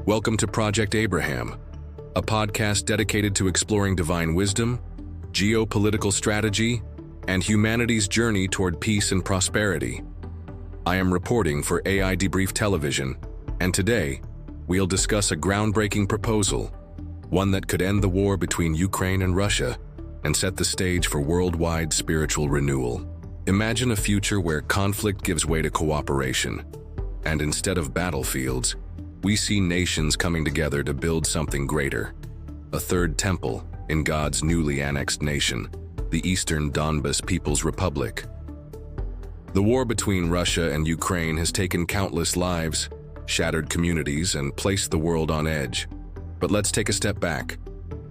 Welcome to Project Abraham, a podcast dedicated to exploring divine wisdom, geopolitical strategy, and humanity's journey toward peace and prosperity. I am reporting for AI Debrief Television, and today, we'll discuss a groundbreaking proposal, one that could end the war between Ukraine and Russia and set the stage for worldwide spiritual renewal. Imagine a future where conflict gives way to cooperation, and instead of battlefields, we see nations coming together to build something greater, a third temple in God's newly annexed nation, the Eastern Donbas People's Republic. The war between Russia and Ukraine has taken countless lives, shattered communities, and placed the world on edge. But let's take a step back.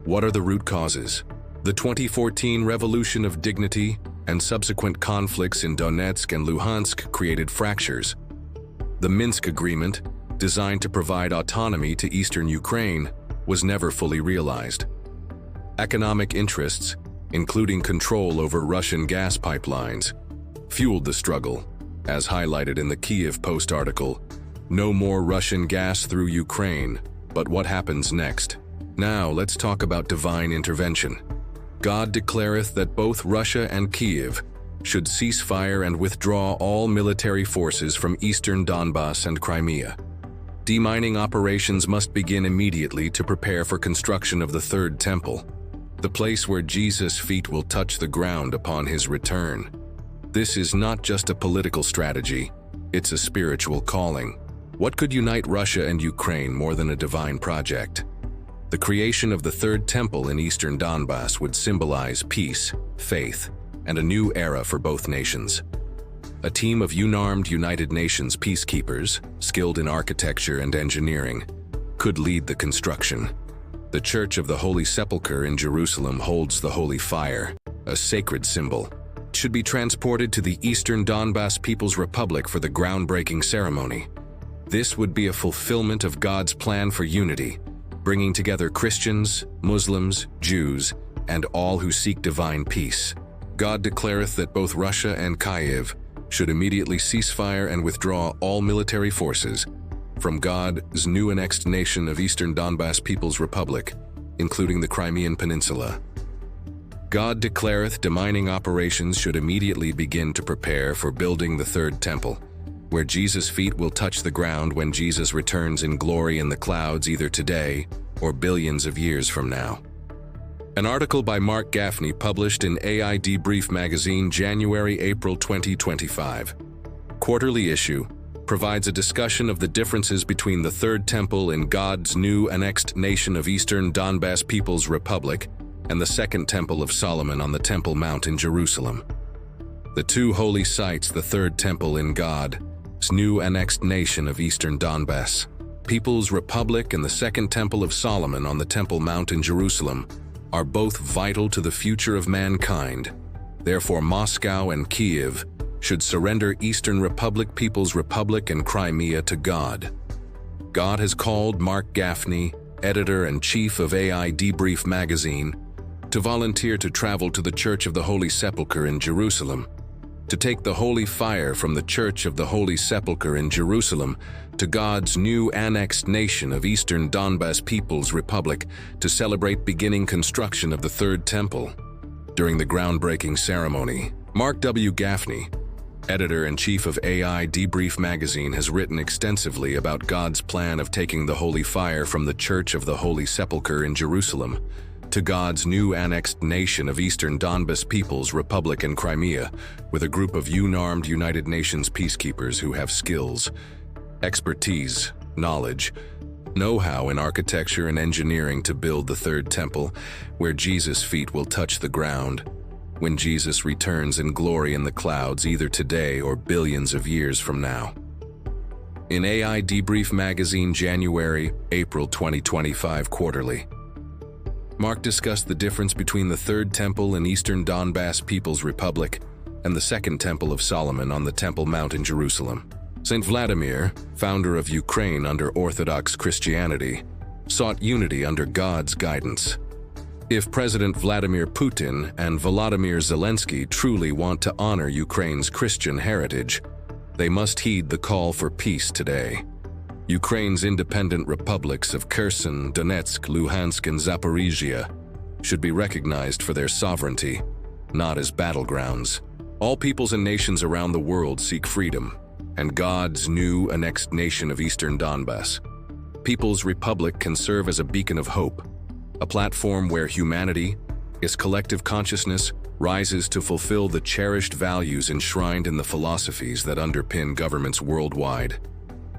What are the root causes? The 2014 Revolution of Dignity and subsequent conflicts in Donetsk and Luhansk created fractures. The Minsk Agreement, designed to provide autonomy to eastern Ukraine, was never fully realized. Economic interests, including control over Russian gas pipelines, fueled the struggle, as highlighted in the Kyiv Post article, "No more Russian gas through Ukraine, but what happens next?" Now let's talk about divine intervention. God declareth that both Russia and Kyiv should cease fire and withdraw all military forces from eastern Donbas and Crimea. Demining operations must begin immediately to prepare for construction of the Third Temple, the place where Jesus' feet will touch the ground upon his return. This is not just a political strategy, it's a spiritual calling. What could unite Russia and Ukraine more than a divine project? The creation of the Third Temple in eastern Donbas would symbolize peace, faith, and a new era for both nations. A team of unarmed United Nations peacekeepers, skilled in architecture and engineering, could lead the construction. The Church of the Holy Sepulchre in Jerusalem holds the Holy Fire, a sacred symbol. It should be transported to the Eastern Donbas People's Republic for the groundbreaking ceremony. This would be a fulfillment of God's plan for unity, bringing together Christians, Muslims, Jews, and all who seek divine peace. God declareth that both Russia and Kyiv should immediately cease fire and withdraw all military forces from God's new annexed nation of Eastern Donbas People's Republic, including the Crimean Peninsula. God declareth demining operations should immediately begin to prepare for building the Third Temple, where Jesus' feet will touch the ground when Jesus returns in glory in the clouds either today or billions of years from now. An article by Mark Gaffney published in AI Debrief magazine January-April 2025. Quarterly issue provides a discussion of the differences between the Third Temple in God's new annexed nation of Eastern Donbas People's Republic and the Second Temple of Solomon on the Temple Mount in Jerusalem. The two holy sites, the Third Temple in God's new annexed nation of Eastern Donbas People's Republic and the Second Temple of Solomon on the Temple Mount in Jerusalem, are both vital to the future of mankind. Therefore, Moscow and Kyiv should surrender Eastern Republic People's Republic and Crimea to God. God has called Mark Gaffney, editor-in-chief of AI Debrief magazine, to volunteer to travel to the Church of the Holy Sepulchre in Jerusalem, to take the holy fire from the Church of the Holy Sepulchre in Jerusalem to God's new annexed nation of Eastern Donbas People's Republic to celebrate beginning construction of the Third Temple. During the groundbreaking ceremony, Mark W. Gaffney, editor-in-chief of AI Debrief magazine, has written extensively about God's plan of taking the holy fire from the Church of the Holy Sepulchre in Jerusalem to God's new annexed nation of Eastern Donbas People's Republic and Crimea, with a group of unarmed United Nations peacekeepers who have skills, expertise, knowledge, know-how in architecture and engineering to build the Third Temple, where Jesus' feet will touch the ground when Jesus returns in glory in the clouds either today or billions of years from now. In AI Debrief magazine January-April 2025 quarterly, Mark discussed the difference between the Third Temple in Eastern Donbas People's Republic and the Second Temple of Solomon on the Temple Mount in Jerusalem. Saint Vladimir, founder of Ukraine under Orthodox Christianity, sought unity under God's guidance. If President Vladimir Putin and Volodymyr Zelensky truly want to honor Ukraine's Christian heritage, they must heed the call for peace today. Ukraine's independent republics of Kherson, Donetsk, Luhansk, and Zaporizhia should be recognized for their sovereignty, not as battlegrounds. All peoples and nations around the world seek freedom, and God's new annexed nation of Eastern Donbas. People's Republic can serve as a beacon of hope, a platform where humanity, its collective consciousness, rises to fulfill the cherished values enshrined in the philosophies that underpin governments worldwide,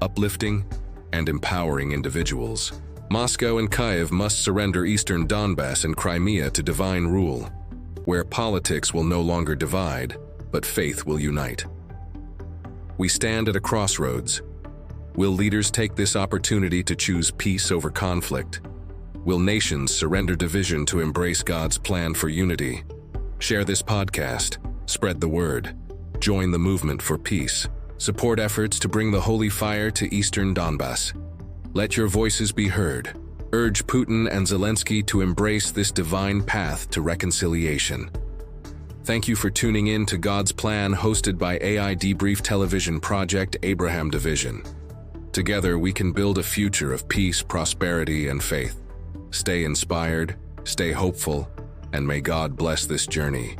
uplifting and empowering individuals. Moscow and Kyiv must surrender Eastern Donbas and Crimea to divine rule, where politics will no longer divide, but faith will unite. We stand at a crossroads. Will leaders take this opportunity to choose peace over conflict? Will nations surrender division to embrace God's plan for unity? Share this podcast, spread the word, join the movement for peace, support efforts to bring the holy fire to Eastern Donbas. Let your voices be heard. Urge Putin and Zelensky to embrace this divine path to reconciliation. Thank you for tuning in to God's Plan, hosted by AI Debrief Television Project Abraham Division. Together, we can build a future of peace, prosperity, and faith. Stay inspired, stay hopeful, and may God bless this journey.